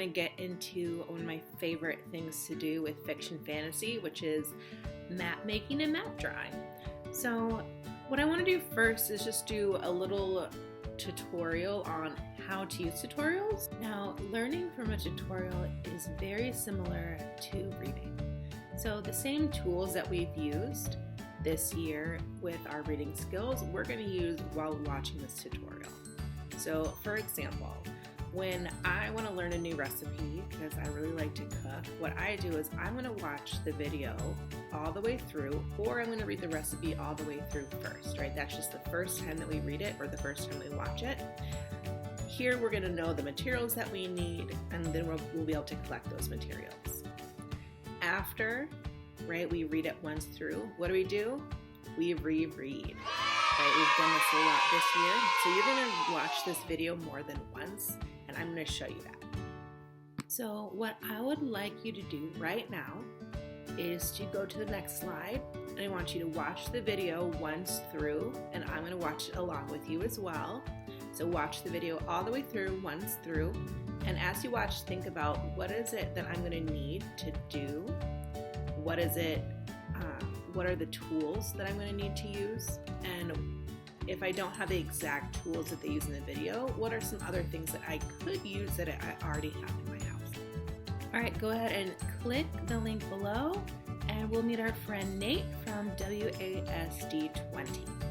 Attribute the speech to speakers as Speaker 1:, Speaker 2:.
Speaker 1: to get into one of my favorite things to do with fiction fantasy, which is map making and map drawing. So what I want to do first is just do a little tutorial on how to use tutorials. Now, learning from a tutorial is very similar to reading. So the same tools that we've used this year with our reading skills, we're going to use while watching this tutorial. So for example, when I want to learn a new recipe, because I really like to cook, what I do is I'm going to watch the video all the way through, or I'm going to read the recipe all the way through first, right? That's just the first time that we read it or the first time we watch it. Here we're going to know the materials that we need, and then we'll be able to collect those materials. After, right, we read it once through, what do? We reread. Right, we've done this a lot this year, so you're going to watch this video more than once, and I'm going to show you that. So what I would like you to do right now is to go to the next slide, and I want you to watch the video once through, and I'm going to watch it along with you as well. So watch the video all the way through, once through, and as you watch, think about what is it that I'm going to need to do, what are the tools that I'm going to need to use, and if I don't have the exact tools that they use in the video, what are some other things that I could use that I already have in my house? All right, go ahead and click the link below, and we'll meet our friend Nate from WASD 20.